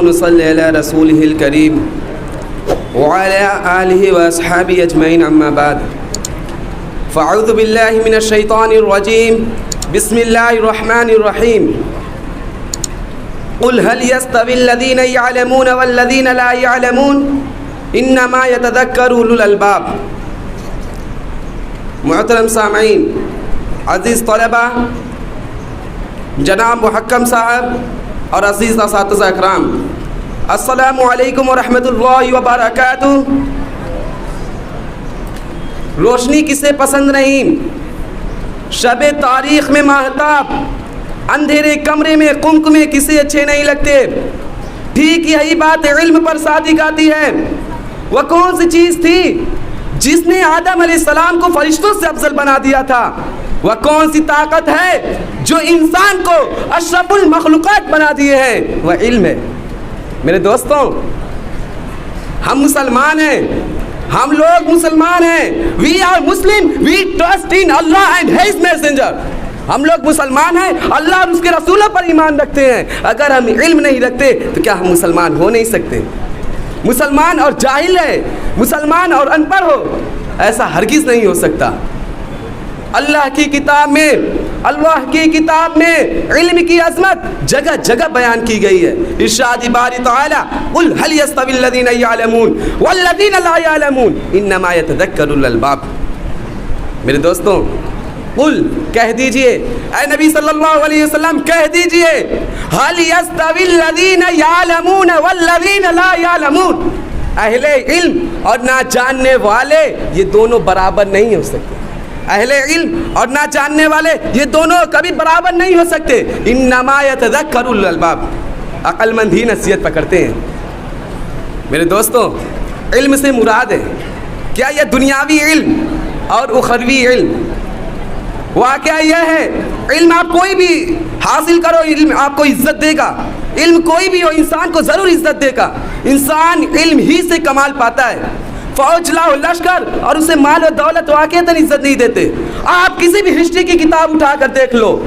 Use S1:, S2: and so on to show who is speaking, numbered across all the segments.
S1: نصلي على رسوله الكريم وعلى آله وأصحابه أجمعين أما بعد فأعوذ بالله من الشيطان الرجيم بسم الله الرحمن الرحيم قل هل يستوي الذين يعلمون والذين لا يعلمون انما يتذكر اولو الالباب. محترم سامعین، عزیز طلبہ، جناب محکم صاحب اور عزیز اساتذہ اکرام، السلام علیکم ورحمۃ اللہ وبرکاتہ۔ روشنی کسے پسند نہیں؟ شب تاریخ میں ماہتاب، اندھیرے کمرے میں قمقمے کسے اچھے نہیں لگتے؟ ٹھیک یہی بات علم پر صادق آتی ہے۔ وہ کون سی چیز تھی جس نے آدم علیہ السلام کو فرشتوں سے افضل بنا دیا تھا؟ وہ کون سی طاقت ہے جو انسان کو اشرف المخلوقات بنا دیے ہیں؟ وہ علم ہے۔ میرے دوستوں، ہم مسلمان ہیں، ہم لوگ مسلمان ہیں۔ We are Muslim, we trust in اللہ اینڈ ہز میسنجر۔ ہم لوگ مسلمان ہیں، اللہ اور اس کے رسولوں پر ایمان رکھتے ہیں۔ اگر ہم علم نہیں رکھتے تو کیا ہم مسلمان ہو نہیں سکتے؟ مسلمان اور جاہل ہے، مسلمان اور ان پڑھ ہو، ایسا ہرگز نہیں ہو سکتا۔ اللہ کی کتاب میں علم کی عظمت جگہ جگہ بیان کی گئی ہے۔ ارشاد باری تعالی قل هل يستوي الذين يعلمون والذين لا يعلمون انما يتذكر اولو الالباب۔ میرے دوستوں، قل کہہ دیجئے، اے نبی صلی اللہ علیہ وسلم کہہ دیجئے، هل يستوي الذين يعلمون والذين لا يعلمون۔ اہل علم اور نہ جاننے والے یہ دونوں برابر نہیں ہو سکتے۔ اہل علم اور نہ جاننے والے یہ دونوں کبھی برابر نہیں ہو سکتے۔ انما يتذكر اولو الالباب، عقل مند ہی نصیحت پکڑتے ہیں۔ میرے دوستوں، علم سے مراد ہے کیا یہ دنیاوی علم اور اخروی علم؟ واقعہ یہ ہے، علم آپ کوئی بھی حاصل کرو، علم آپ کو عزت دے گا۔ علم کوئی بھی ہو، انسان کو ضرور عزت دے گا۔ انسان علم ہی سے کمال پاتا ہے۔ فوج لاؤ، لشکر اور اسے مال و دولت واقعتاً عزت نہیں دیتے۔ آپ کسی بھی ہسٹری کی کتاب اٹھا کر دیکھ لو،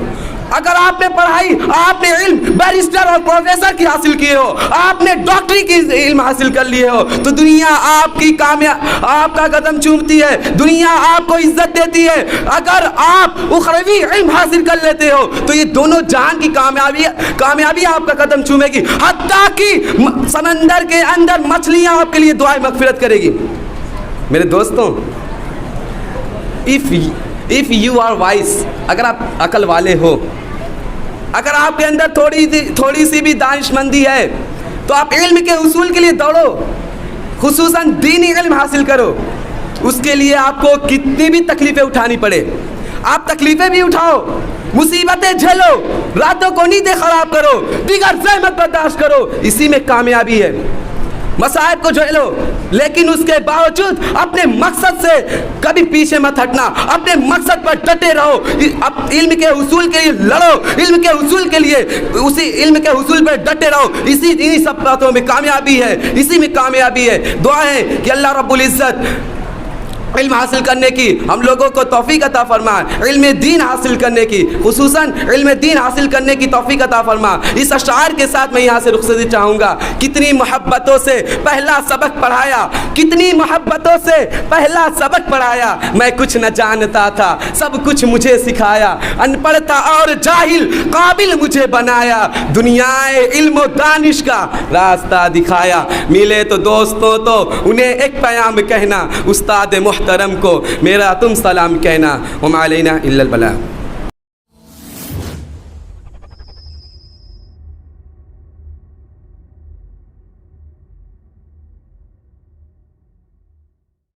S1: اگر آپ نے پڑھائی، آپ نے علم بیرسٹر اور پروفیسر کی حاصل کیے ہو، آپ نے ڈاکٹری کی علم حاصل کر لیے ہو، تو دنیا آپ کا قدم چومتی ہے، دنیا آپ کو عزت دیتی ہے۔ اگر آپ اخروی علم حاصل کر لیتے ہو تو یہ دونوں جہان کی کامیابی آپ کا قدم چومے گی، حتیٰ کہ سمندر کے اندر مچھلیاں آپ کے لیے دعائیں مغفرت کرے گی۔ میرے دوستوں، if you are wise، اگر آپ عقل والے ہو، اگر آپ کے اندر تھوڑی سی بھی دانش مندی ہے تو آپ علم کے حصول کے لیے دوڑو، خصوصاً دینی علم حاصل کرو۔ اس کے لیے آپ کو کتنی بھی تکلیفیں اٹھانی پڑے، آپ تکلیفیں بھی اٹھاؤ، مصیبتیں جھیلو، راتوں کو نیندیں خراب کرو، دیگر زحمت برداشت کرو، اسی میں کامیابی ہے۔ مصائب کو جھیلو، لیکن اس کے باوجود اپنے مقصد سے کبھی پیچھے مت ہٹنا، اپنے مقصد پر ڈٹے رہو، علم کے حصول کے لیے لڑو، علم کے حصول کے لیے اسی علم کے حصول پر ڈٹے رہو۔ انہی سب باتوں میں کامیابی ہے، اسی میں کامیابی ہے۔ دعا ہے کہ اللہ رب العزت علم حاصل کرنے کی ہم لوگوں کو توفیق عطا فرمائے، علم دین حاصل کرنے کی، خصوصاً علم دین حاصل کرنے کی توفیق عطا فرمائے۔ اس اشعار کے ساتھ میں یہاں سے رخصتی چاہوں گا۔ کتنی محبتوں سے پہلا سبق پڑھایا، کتنی محبتوں سے پہلا سبق پڑھایا، میں کچھ نہ جانتا تھا، سب کچھ مجھے سکھایا، ان پڑھ تھا اور جاہل قابل مجھے بنایا، دنیا علم و دانش کا راستہ دکھایا۔ ملے تو دوستوں تو انہیں ایک پیام کہنا، استاد محترم کو میرا تم سلام کہنا، وما علینا الا البلاغ۔